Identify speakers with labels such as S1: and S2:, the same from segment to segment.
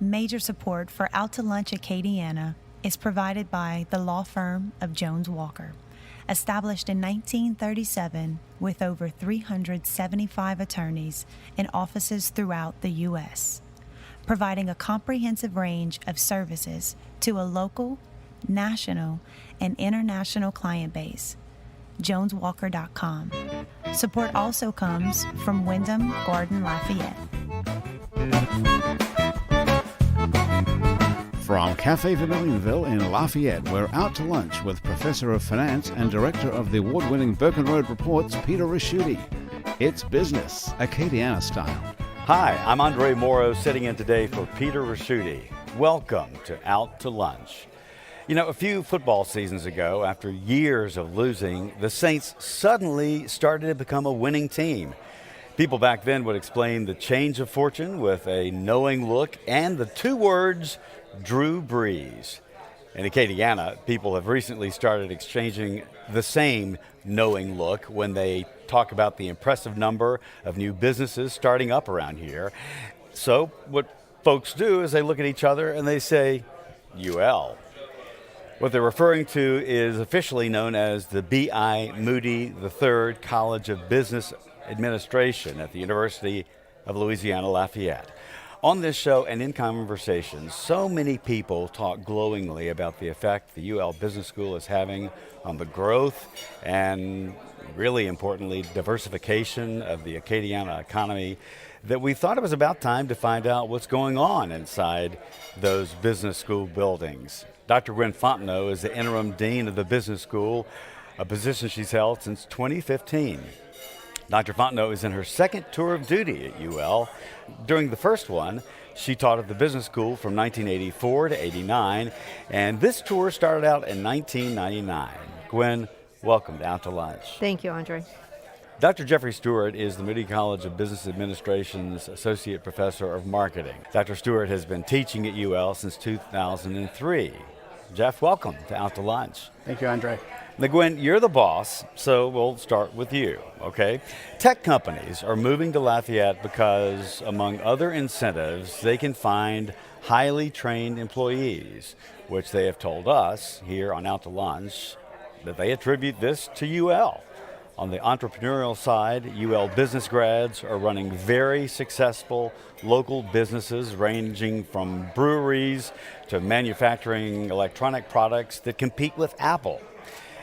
S1: Major support for Out to Lunch Acadiana is provided by the law firm of Jones Walker, established in 1937 with over 375 attorneys in offices throughout the U.S., providing a comprehensive range of services to a local, national, and international client base. JonesWalker.com. Support also comes from Wyndham Garden Lafayette.
S2: From Cafe Vermilionville in Lafayette, we're out to lunch with Professor of Finance and Director of the award-winning Berken Road Reports, Peter Ricchiuti. It's business, Acadiana style.
S3: Hi, I'm Andre Moreau, sitting in today for Peter Ricchiuti. Welcome to Out to Lunch. You know, a few football seasons ago, after years of losing, the Saints suddenly started to become a winning team. People back then would explain the change of fortune with a knowing look and the two words, Drew Brees. In Acadiana, people have recently started exchanging the same knowing look when they talk about the impressive number of new businesses starting up around here. So what folks do is they look at each other and they say, UL. What they're referring to is officially known as the B.I. Moody III College of Business Administration at the University of Louisiana Lafayette. On this show and in conversations, so many people talk glowingly about the effect the UL Business School is having on the growth and, really importantly, diversification of the Acadiana economy, that we thought it was about time to find out what's going on inside those business school buildings. Dr. Gwen Fontenot is the interim dean of the business school, a position she's held since 2015. Dr. Fontenot is in her second tour of duty at UL. During the first one, she taught at the business school from 1984 to 89, and this tour started out in 1999. Gwen, welcome to Out to Lunch.
S4: Thank you, Andre.
S3: Dr. Geoffrey Stewart is the Moody College of Business Administration's Associate Professor of Marketing. Dr. Stewart has been teaching at UL since 2003. Jeff, welcome to Out to Lunch.
S5: Thank you, Andre.
S3: Now, Gwen, you're the boss, so we'll start with you, okay? Tech companies are moving to Lafayette because, among other incentives, they can find highly trained employees, which they have told us here on Out to Lunch that they attribute this to UL. On the entrepreneurial side, UL business grads are running very successful local businesses ranging from breweries to manufacturing electronic products that compete with Apple.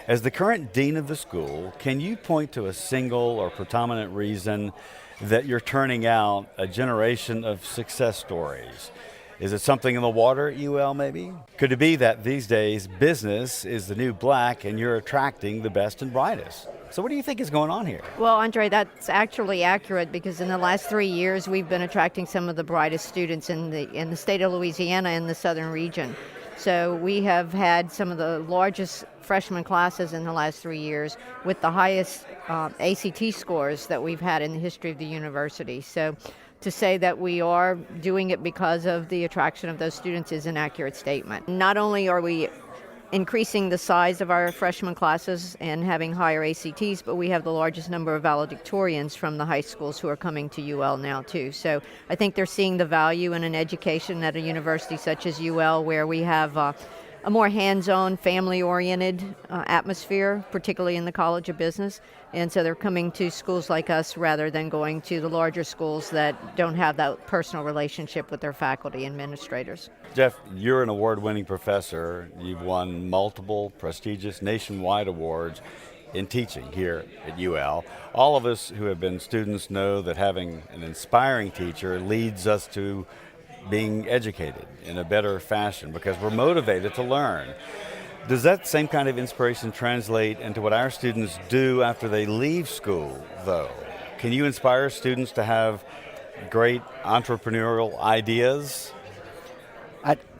S3: As the current dean of the school, can you point to a single or predominant reason that you're turning out a generation of success stories? Is it something in the water at UL maybe? Could it be that these days business is the new black and you're attracting the best and brightest? So what do you think is going on here?
S4: Well, Andre, that's actually accurate because in the last 3 years we've been attracting some of the brightest students in the state of Louisiana and the southern region. So we have had some of the largest freshman classes in the last 3 years with the highest ACT scores that we've had in the history of the university. So to say that we are doing it because of the attraction of those students is an accurate statement. Not only are we increasing the size of our freshman classes and having higher ACTs, but we have the largest number of valedictorians from the high schools who are coming to UL now too. So I think they're seeing the value in an education at a university such as UL where we have a more hands-on, family-oriented atmosphere, particularly in the College of Business. And so they're coming to schools like us rather than going to the larger schools that don't have that personal relationship with their faculty and administrators.
S3: Jeff, you're an award-winning professor. You've won multiple prestigious nationwide awards in teaching here at UL. All of us who have been students know that having an inspiring teacher leads us to being educated in a better fashion because we're motivated to learn. Does that same kind of inspiration translate into what our students do after they leave school, though? Can you inspire students to have great entrepreneurial ideas?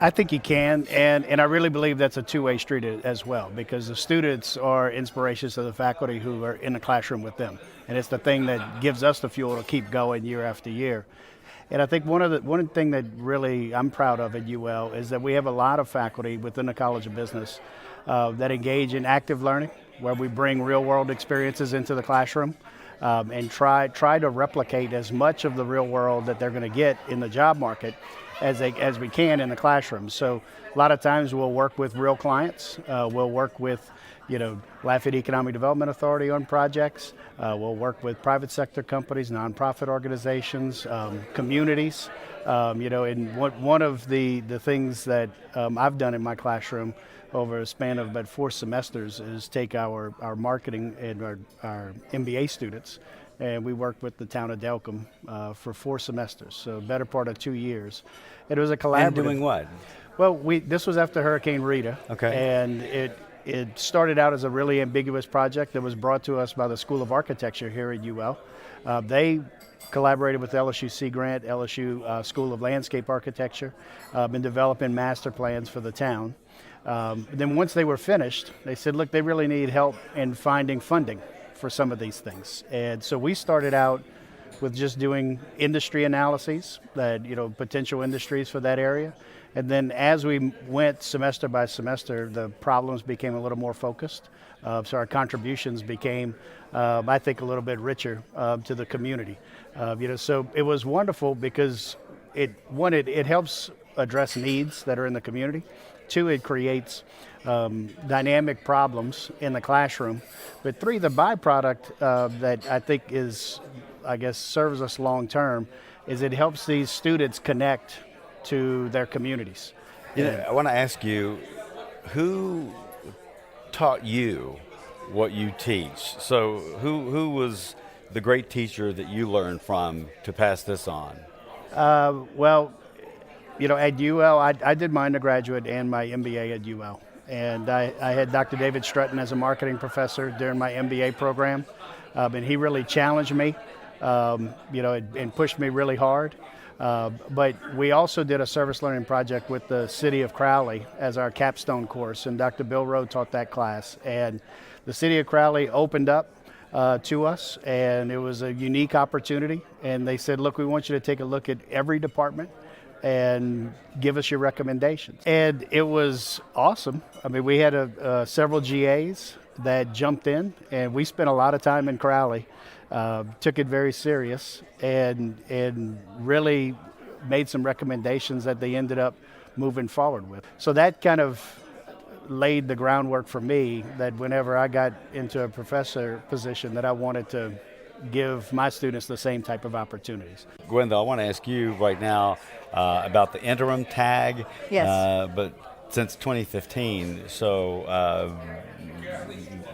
S5: I think you can, and I really believe that's a two-way street as well, because the students are inspirations to the faculty who are in the classroom with them, and it's the thing that gives us the fuel to keep going year after year. And I think one thing that really I'm proud of at UL is that we have a lot of faculty within the College of Business that engage in active learning, where we bring real-world experiences into the classroom and try to replicate as much of the real world that they're going to get in the job market as we can in the classroom. So a lot of times we'll work with real clients. We'll work with, Lafayette Economic Development Authority on projects. We'll work with private sector companies, nonprofit organizations, communities. And one of the things that I've done in my classroom over a span of about 4 semesters is take our marketing and our MBA students, and we worked with the town of Delcombe for 4 semesters, so better part of 2 years. It was a collaborative.
S3: And doing what?
S5: Well, this was after Hurricane Rita,
S3: Okay.
S5: and it started out as a really ambiguous project that was brought to us by the School of Architecture here at UL. They collaborated with LSU Sea Grant, LSU School of Landscape Architecture, in developing master plans for the town. Then once they were finished, they said, look, they really need help in finding funding for some of these things. And so we started out with just doing industry analyses, that potential industries for that area. And then as we went semester by semester, the problems became a little more focused. So our contributions became, I think, a little bit richer to the community. So it was wonderful because it helps address needs that are in the community. 2, it creates dynamic problems in the classroom. But 3, the byproduct that I think serves us long term is it helps these students connect to their communities.
S3: I want to ask you, who taught you what you teach? So who was the great teacher that you learned from to pass this on?
S5: Well, at UL, I did my undergraduate and my MBA at UL. And I had Dr. David Strutton as a marketing professor during my MBA program. And he really challenged me, and pushed me really hard. But we also did a service learning project with the city of Crowley as our capstone course, and Dr. Bill Rowe taught that class. And the city of Crowley opened up to us, and it was a unique opportunity. And they said, look, we want you to take a look at every department and give us your recommendations. And it was awesome. I mean, we had several GAs that jumped in, and we spent a lot of time in Crowley. Took it very serious and really made some recommendations that they ended up moving forward with. So that kind of laid the groundwork for me that whenever I got into a professor position that I wanted to give my students the same type of opportunities.
S3: Gwen, though, I want to ask you right now about the interim tag.
S4: Yes.
S3: But since 2015, so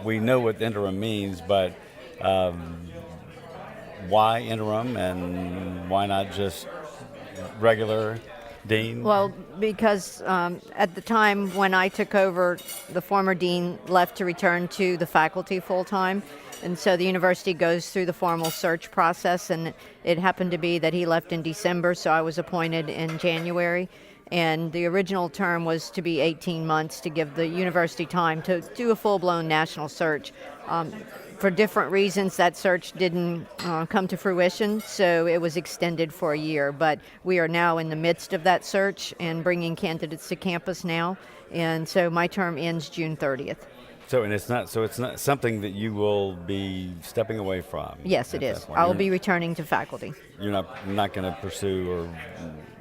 S3: we know what interim means, but why interim and why not just regular dean?
S4: Well, because at the time when I took over, the former dean left to return to the faculty full-time. And so the university goes through the formal search process, and it happened to be that he left in December, so I was appointed in January. And the original term was to be 18 months to give the university time to do a full-blown national search. For different reasons, that search didn't come to fruition, so it was extended for a year. But we are now in the midst of that search and bringing candidates to campus now. And so my term ends June 30th.
S3: So it's not something that you will be stepping away from.
S4: Yes, it is. I will be returning to faculty.
S3: You're not going to pursue, or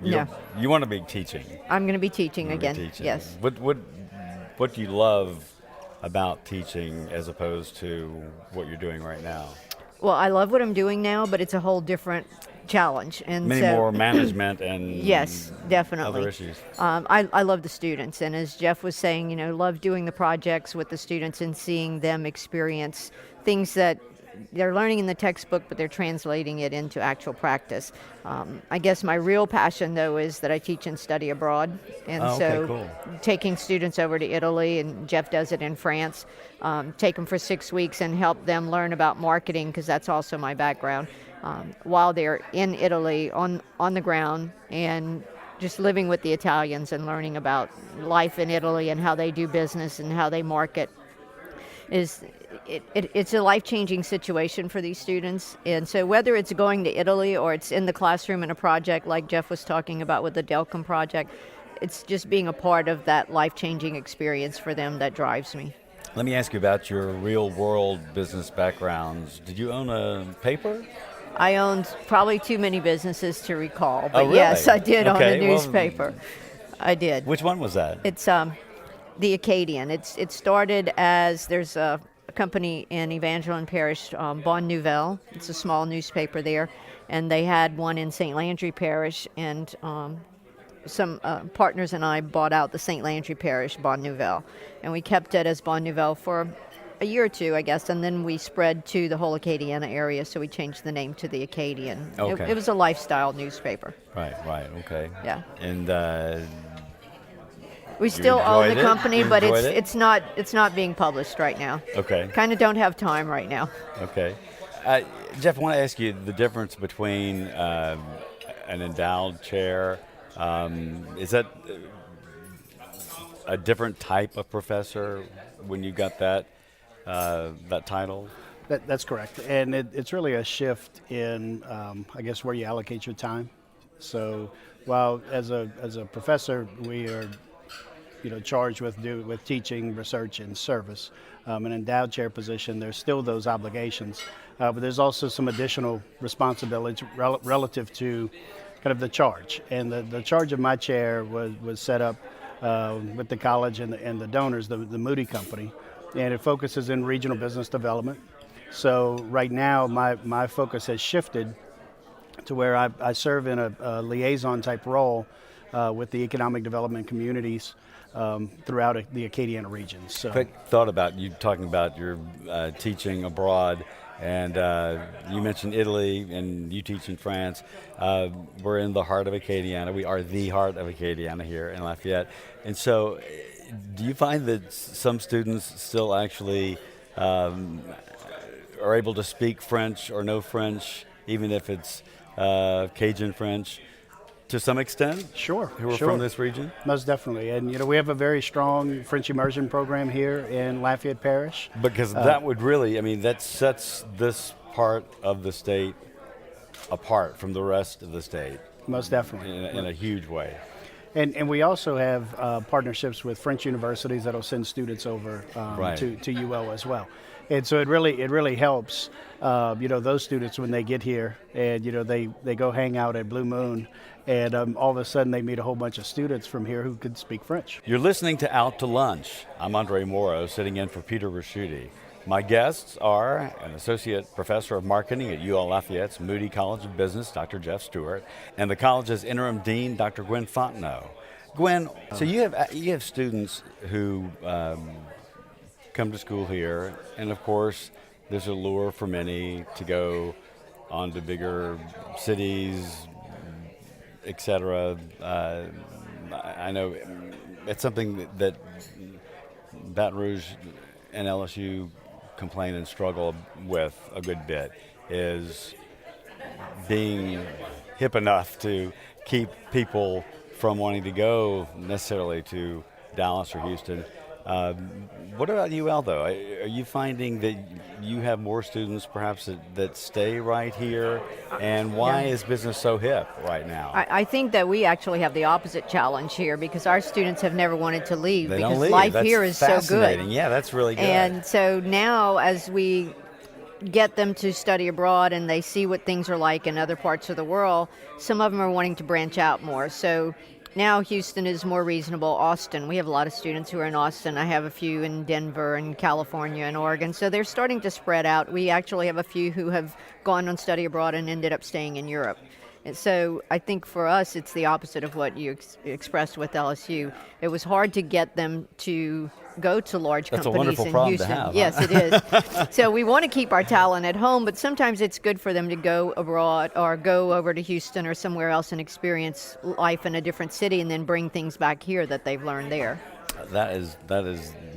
S4: No.
S3: You want to be teaching.
S4: I'm going to be teaching again.
S3: Teaching.
S4: Yes.
S3: What do you love about teaching as opposed to what you're doing right now?
S4: Well, I love what I'm doing now, but it's a whole different challenge. And
S3: Many more management and
S4: yes, definitely.
S3: other issues.
S4: I love the students, and as Jeff was saying, love doing the projects with the students and seeing them experience things that they're learning in the textbook, but they're translating it into actual practice. I guess my real passion, though, is that I teach and study abroad. And
S3: cool.
S4: Taking students over to Italy, and Jeff does it in France, take them for 6 weeks and help them learn about marketing, because that's also my background, while they're in Italy on the ground, and just living with the Italians and learning about life in Italy and how they do business and how they market. It's a life-changing situation for these students. And so whether it's going to Italy or it's in the classroom in a project like Jeff was talking about with the Delcombe project, it's just being a part of that life-changing experience for them that drives me.
S3: Let me ask you about your real-world business backgrounds. Did you own a paper?
S4: I owned probably too many businesses to recall, but
S3: really?
S4: yes, I did own
S3: Okay,
S4: a
S3: well,
S4: newspaper. I did.
S3: Which one was that?
S4: It's the Acadian. It started as there's a company in Evangeline Parish, Bon Nouvelle. It's a small newspaper there, and they had one in St. Landry Parish, and some partners and I bought out the St. Landry Parish Bon Nouvelle, and we kept it as Bon Nouvelle for a year or two, I guess, and then we spread to the whole Acadiana area, so we changed the name to the Acadian.
S3: Okay.
S4: It was a lifestyle newspaper.
S3: Right, okay.
S4: Yeah.
S3: And
S4: We still own
S3: enjoyed
S4: the
S3: it?
S4: company,
S3: You
S4: but
S3: enjoyed it?
S4: it's not being published right now.
S3: okay,
S4: Kind of don't have time right now.
S3: okay. Jeff, I want to ask you the difference between an endowed chair. Is that a different type of professor when you got that title?
S5: That's correct, and it's really a shift in, I guess, where you allocate your time. So, while as a professor we are, charged with teaching, research, and service, an endowed chair position, there's still those obligations, but there's also some additional responsibilities relative to kind of the charge. And the charge of my chair was set up with the college and the donors, the Moody company, and it focuses in regional business development. So right now, my focus has shifted to where I serve in a liaison type role with the economic development communities throughout the Acadiana region. So,
S3: Quick thought about you talking about your teaching abroad, and you mentioned Italy, and you teach in France. We're in the heart of Acadiana. We are the heart of Acadiana here in Lafayette. And so, do you find that some students still actually are able to speak French or know French, even if it's Cajun French, to some extent?
S5: Sure.
S3: Who are from this region?
S5: Most definitely. And, we have a very strong French immersion program here in Lafayette Parish.
S3: Because that would really, that sets this part of the state apart from the rest of the state.
S5: Most definitely.
S3: In a huge way.
S5: And we also have partnerships with French universities that'll send students over
S3: Right.
S5: to UL as well. And so it really helps, those students when they get here and, they go hang out at Blue Moon, and all of a sudden they meet a whole bunch of students from here who could speak French.
S3: You're listening to Out to Lunch. I'm Andre Moreau, sitting in for Peter Ricchiuti. My guests are an associate professor of marketing at UL Lafayette's Moody College of Business, Dr. Geoff Stewart, and the college's interim dean, Dr. Gwen Fontenot. Gwen, so you have students who come to school here, and of course, there's a lure for many to go on to bigger cities, etc. I know it's something that Baton Rouge and LSU complain and struggle with a good bit, is being hip enough to keep people from wanting to go necessarily to Dallas or Houston. What about UL, though? Are you finding that you have more students perhaps that stay right here? And why is business so hip right now?
S4: I think that we actually have the opposite challenge here because our students have never wanted to leave
S3: They
S4: because
S3: don't leave.
S4: life
S3: That's
S4: here is so
S3: fascinating.
S4: good.
S3: Yeah, that's really good.
S4: And so now as we get them to study abroad and they see what things are like in other parts of the world, some of them are wanting to branch out more. So now Houston is more reasonable. Austin, we have a lot of students who are in Austin. I have a few in Denver and California and Oregon. So they're starting to spread out. We actually have a few who have gone on study abroad and ended up staying in Europe. And so I think for us, it's the opposite of what you expressed with LSU. It was hard to get them to go to large
S3: That's a
S4: companies
S3: wonderful
S4: in
S3: problem
S4: Houston.
S3: to have,
S4: Yes,
S3: huh?
S4: it is. So we want to keep our talent at home, but sometimes it's good for them to go abroad or go over to Houston or somewhere else and experience life in a different city and then bring things back here that they've learned there.
S3: That is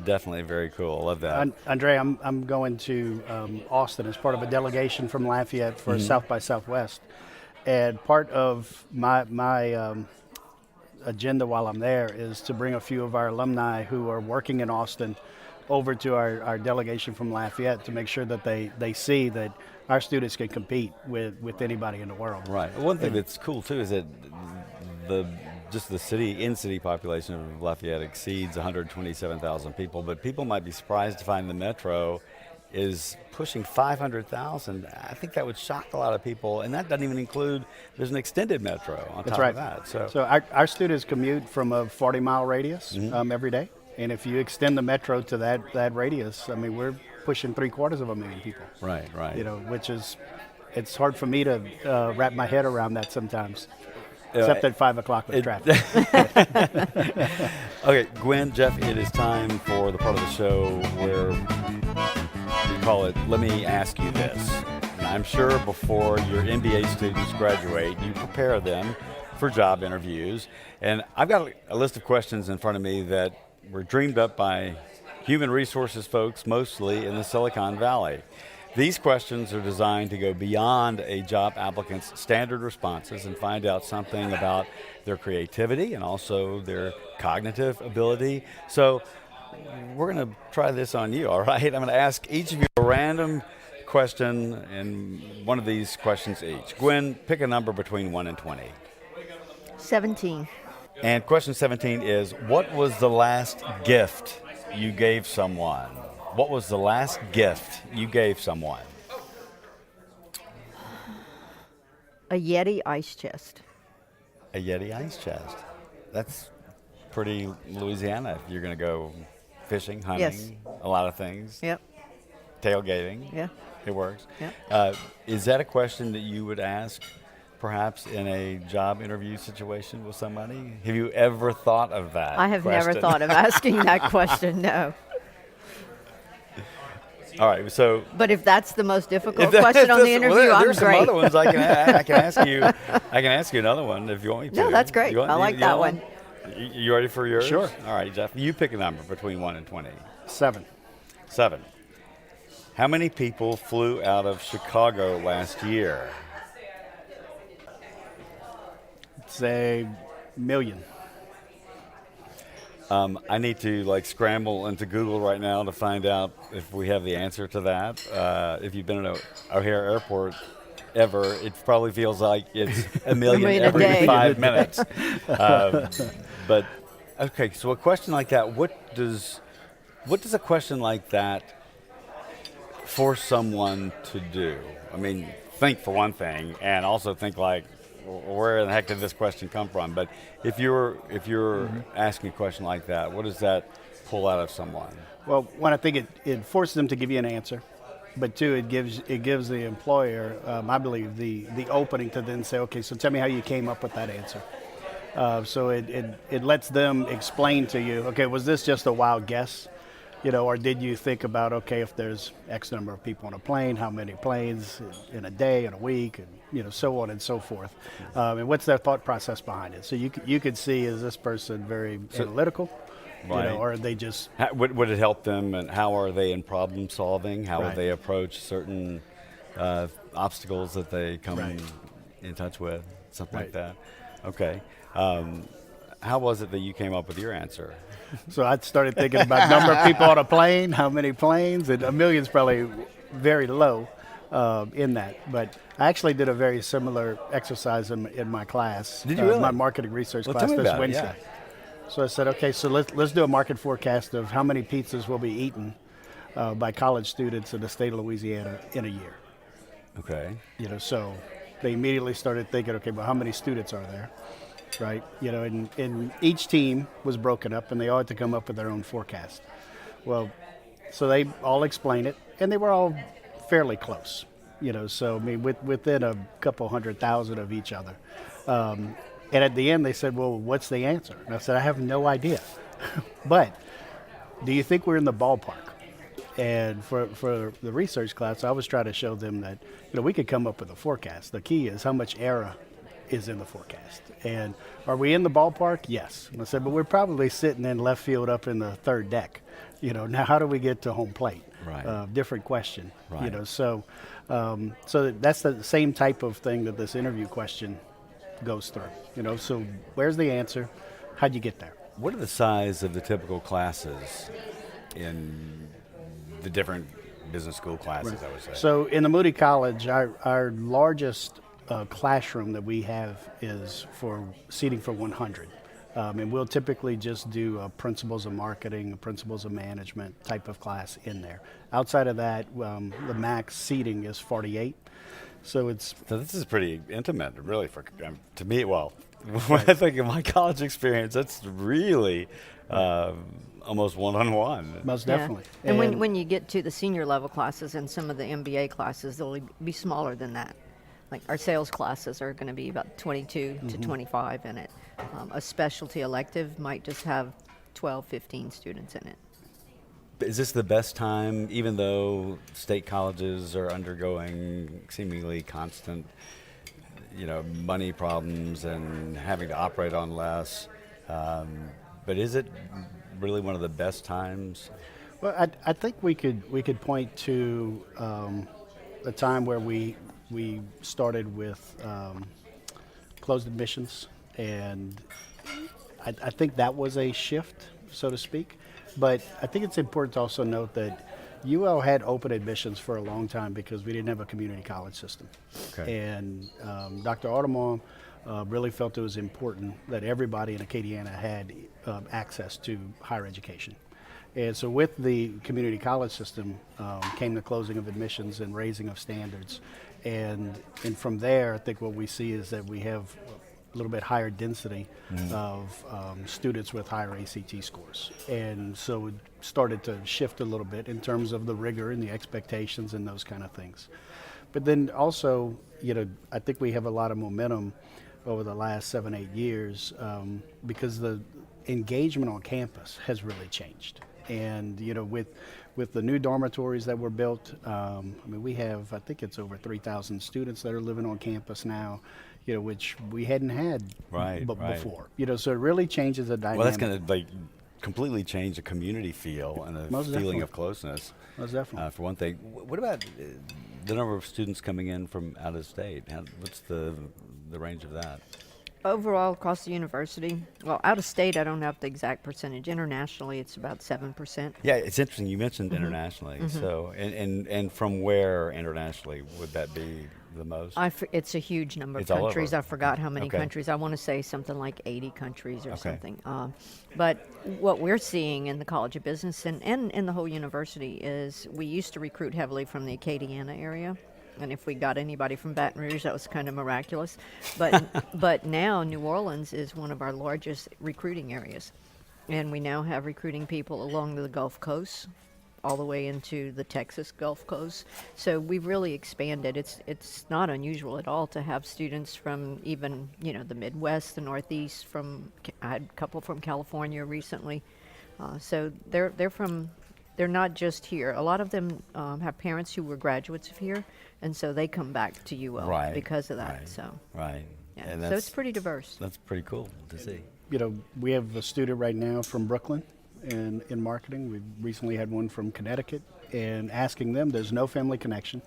S3: definitely very cool. I love that.
S5: Andre, I'm going to Austin as part of a delegation from Lafayette for South by Southwest. And part of my agenda while I'm there is to bring a few of our alumni who are working in Austin over to our delegation from Lafayette to make sure that they see that our students can compete with anybody in the world.
S3: Right. One thing that's cool too is that the in-city population of Lafayette exceeds 127,000 people, but people might be surprised to find the metro is pushing 500,000. I think that would shock a lot of people, and that doesn't even include, there's an extended metro on
S5: That's
S3: top
S5: right.
S3: of that.
S5: So our students commute from a 40-mile radius every day. And if you extend the metro to that radius, I mean, we're pushing 750,000 people.
S3: Right.
S5: Which is, it's hard for me to wrap my head around that sometimes. Except at 5 o'clock with traffic.
S3: Okay, Gwen, Jeff, it is time for the part of the show where we call it, Let Me Ask You This. And I'm sure before your MBA students graduate, you prepare them for job interviews. And I've got a list of questions in front of me that were dreamed up by human resources folks, mostly in the Silicon Valley. These questions are designed to go beyond a job applicant's standard responses and find out something about their creativity and also their cognitive ability. So we're going to try this on you, all right? I'm going to ask each of you a random question and one of these questions each. Gwen, pick a number between 1 and 20.
S4: 17.
S3: And question 17 is, what was the last gift you gave someone? What was the last gift you gave someone?
S4: A Yeti ice chest.
S3: A Yeti ice chest. That's pretty Louisiana if you're going to go fishing, hunting,
S4: Yes.
S3: a lot of things.
S4: Yep.
S3: Tailgating.
S4: Yeah.
S3: It works.
S4: Yep.
S3: Is that a question that you would ask perhaps in a job interview situation with somebody? Have you ever thought of that?
S4: I have
S3: question?
S4: never thought of asking that question, no.
S3: All right, so
S4: But if that's the most difficult question on the interview, I'm
S3: there's
S4: great.
S3: some other ones I can ask you. I can ask you another one if you want me to.
S4: No, that's great.
S3: You want-
S4: I like
S3: you
S4: that
S3: know
S4: one.
S3: You ready for yours?
S5: Sure.
S3: All right, Jeff, you pick a number between 1 and 20.
S5: 7.
S3: 7. How many people flew out of Chicago last year?
S5: Say million.
S3: I need to scramble into Google right now to find out if we have the answer to that. If you've been at O'Hare Airport ever, it probably feels like it's a million
S4: million a
S3: every
S4: day.
S3: 5 minutes. But okay, so a question like that, what does a question like that force someone to do? I mean, think for one thing, and also think where the heck did this question come from? But if you're asking a question like that, what does that pull out of someone?
S5: Well, one, I think it forces them to give you an answer, but two, it gives the employer, I believe, the opening to then say, okay, so tell me how you came up with that answer. So it lets them explain to you, okay, was this just a wild guess? Or did you think about, okay, if there's X number of people on a plane, how many planes in a day, in a week, and so on and so forth. And what's their thought process behind it? So you could see, is this person very analytical,
S3: Right.
S5: or are they just...
S3: Would it help them, and how are they in problem solving? How would
S5: Right.
S3: they approach certain obstacles that they come
S5: Right.
S3: in touch with? Something like
S5: Right.
S3: that. Okay. How was it that you came up with your answer?
S5: So I started thinking about number of people on a plane, how many planes, and a million's probably very low in that. But I actually did a very similar exercise in my class.
S3: Did you really?
S5: My marketing research
S3: Well,
S5: class
S3: tell me
S5: this
S3: about it,
S5: Wednesday. So I said, okay, so let's do a market forecast of how many pizzas will be eaten by college students in the state of Louisiana in a year.
S3: Okay.
S5: So they immediately started thinking, okay, well, how many students are there? Right, and each team was broken up, and they all had to come up with their own forecast. Well, so they all explained it, and they were all fairly close. So I mean, within a couple 100,000 of each other. And at the end, they said, "Well, what's the answer?" And I said, "I have no idea, but do you think we're in the ballpark?" And for the research class, I was trying to show them that we could come up with a forecast. The key is how much error is in the forecast. And are we in the ballpark? Yes. And I said, but we're probably sitting in left field up in the third deck. Now how do we get to home plate?
S3: Right.
S5: Different question.
S3: Right.
S5: So that's the same type of thing that this interview question goes through. So where's the answer? How'd you get there?
S3: What are the size of the typical classes in the different business school classes, I would say?
S5: So in the Moody College, our largest classroom that we have is for seating for 100. And we'll typically just do a principles of marketing, a principles of management type of class in there. Outside of that, the max seating is 48. So
S3: this is pretty intimate, really, for to me. Well, when I think of my college experience, that's really almost one-on-one.
S5: Most definitely.
S4: Yeah. And when you get to the senior level classes and some of the MBA classes, they'll be smaller than that. Like our sales classes are going to be about 22 to 25 in it. A specialty elective might just have 12, 15 students in it.
S3: Is this the best time, even though state colleges are undergoing seemingly constant, money problems and having to operate on less? But is it really one of the best times?
S5: Well, I think we could point to a time where we started with closed admissions, and I think that was a shift, so to speak. But I think it's important to also note that UL had open admissions for a long time because we didn't have a community college system.
S3: Okay.
S5: And Dr. Audemont really felt it was important that everybody in Acadiana had access to higher education. And so with the community college system came the closing of admissions and raising of standards. And from there, I think what we see is that we have a little bit higher density of students with higher ACT scores. And so it started to shift a little bit in terms of the rigor and the expectations and those kind of things. But then also, I think we have a lot of momentum over the last 7-8 years because the engagement on campus has really changed. And with the new dormitories that were built, we have, I think it's over 3,000 students that are living on campus now, which we hadn't had before. So it really changes the dynamic.
S3: Well, that's going to completely change the community feel and the
S5: Most
S3: feeling
S5: definitely.
S3: of closeness.
S5: Most definitely.
S3: For one thing, what about the number of students coming in from out of state? What's the range of that?
S4: Overall, across the university, well, out of state, I don't have the exact percentage. Internationally, it's about 7%.
S3: Yeah, it's interesting. You mentioned internationally. So, and from where internationally would that be the most?
S4: It's a huge number
S3: It's
S4: of
S3: all
S4: countries.
S3: over.
S4: I forgot how many
S3: Okay.
S4: countries. I want to say something like 80 countries or
S3: Okay.
S4: something. But what we're seeing in the College of Business and in the whole university is we used to recruit heavily from the Acadiana area. And if we got anybody from Baton Rouge, that was kind of miraculous. But now New Orleans is one of our largest recruiting areas. And we now have recruiting people along the Gulf Coast, all the way into the Texas Gulf Coast. So we've really expanded. It's not unusual at all to have students from even, the Midwest, the Northeast. I had a couple from California recently. So they're not just here. A lot of them have parents who were graduates of here, and so they come back to UL because of that.
S3: Right.
S4: Yeah.
S3: And
S4: So it's pretty diverse.
S3: That's pretty cool to see.
S5: We have a student right now from Brooklyn in marketing. We recently had one from Connecticut, and asking them, there's no family connection.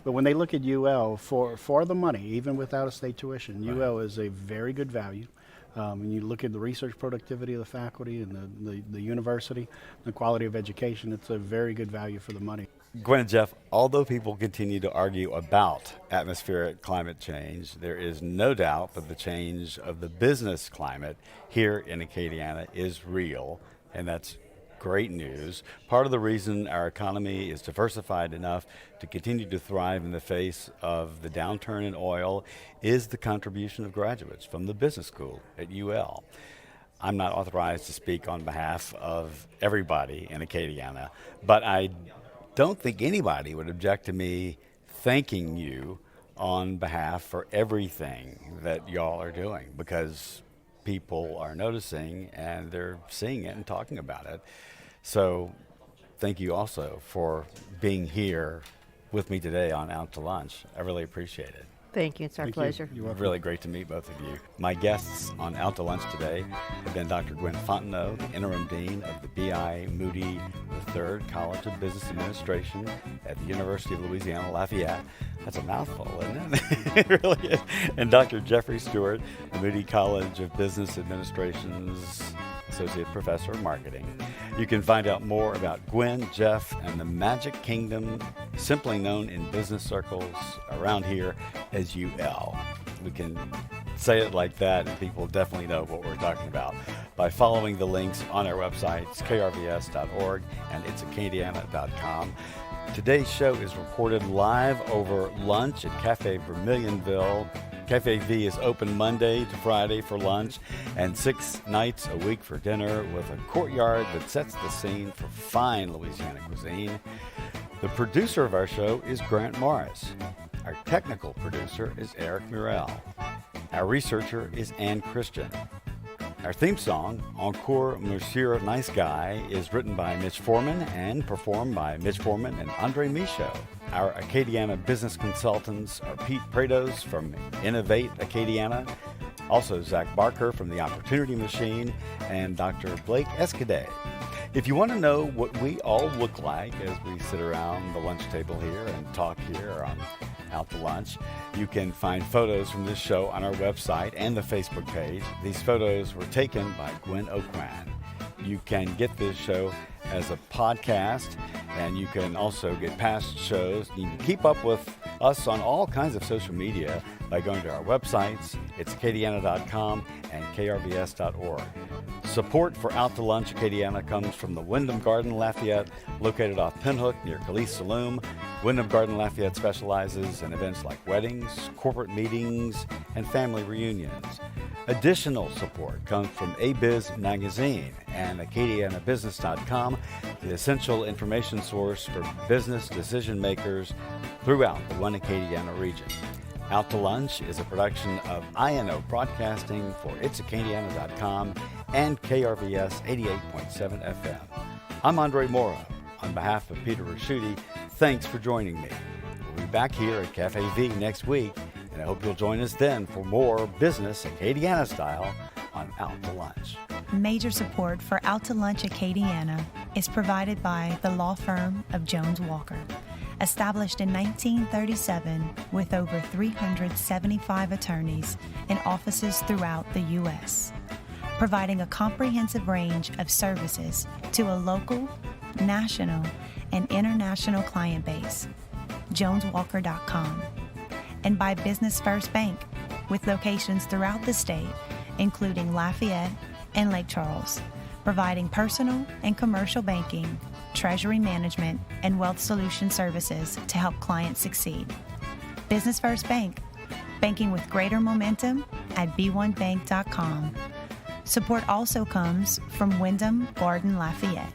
S5: But when they look at UL for the money, even without a state tuition, UL is a very good value. When you look at the research productivity of the faculty and the university, the quality of education, it's a very good value for the money.
S3: Gwen and Jeff, although people continue to argue about atmospheric climate change, there is no doubt that the change of the business climate here in Acadiana is real, and that's great news. Part of the reason our economy is diversified enough to continue to thrive in the face of the downturn in oil is the contribution of graduates from the business school at UL. I'm not authorized to speak on behalf of everybody in Acadiana, but I don't think anybody would object to me thanking you on behalf for everything that y'all are doing, because people are noticing and they're seeing it and talking about it. So thank you also for being here with me today on Out to Lunch. I really appreciate it.
S4: Thank you. It's our
S5: Thank you.
S4: pleasure.
S5: You're welcome.
S3: Really great to meet both of you. My guests on Out to Lunch today have been Dr. Gwen Fontenot, the Interim Dean of the B.I. Moody III College of Business Administration at the University of Louisiana Lafayette. That's a mouthful, isn't it? It really is. And Dr. Geoffrey Stewart, the Moody College of Business Administration's Associate Professor of Marketing. You can find out more about Gwen, Jeff, and the Magic Kingdom, simply known in business circles around here as UL. We can say it like that, and people definitely know what we're talking about by following the links on our websites, krvs.org and itsacadiana.com. Today's show is recorded live over lunch at Cafe Vermilionville. Cafe V is open Monday to Friday for lunch and 6 nights a week for dinner, with a courtyard that sets the scene for fine Louisiana cuisine. The producer of our show is Grant Morris. Our technical producer is Eric Murrell. Our researcher is Ann Christian. Our theme song, Encore Monsieur Nice Guy, is written by Mitch Foreman and performed by Mitch Foreman and Andre Michaud. Our Acadiana business consultants are Pete Prados from Innovate Acadiana, also Zach Barker from The Opportunity Machine, and Dr. Blake Escaday. If you want to know what we all look like as we sit around the lunch table here and talk here on Out to Lunch, you can find photos from this show on our website and the Facebook page. These photos were taken by Gwen Aucoin. You can get this show as a podcast, and you can also get past shows. You can keep up with us on all kinds of social media by going to our websites. It's Acadiana.com and krvs.org. Support for Out to Lunch Acadiana comes from the Wyndham Garden Lafayette, located off Pinhook near Calise Saloon. Wyndham Garden Lafayette specializes in events like weddings, corporate meetings, and family reunions. Additional support comes from ABiz Magazine and AcadianaBusiness.com, the essential information source for business decision makers throughout the One Acadiana region. Out to Lunch is a production of INO Broadcasting for itsacadiana.com and KRVS 88.7 FM. I'm Andre Moreau. On behalf of Peter Ricchiuti, thanks for joining me. We'll be back here at Cafe V next week, and I hope you'll join us then for more business Acadiana style on Out to Lunch.
S1: Major support for Out to Lunch Acadiana is provided by the law firm of Jones Walker. Established in 1937 with over 375 attorneys in offices throughout the U.S., providing a comprehensive range of services to a local, national, and international client base. JonesWalker.com. And by Business First Bank, with locations throughout the state, including Lafayette and Lake Charles, providing personal and commercial banking, treasury management, and wealth solution services to help clients succeed. Business First Bank, banking with greater momentum at b1bank.com. Support also comes from Wyndham Garden Lafayette.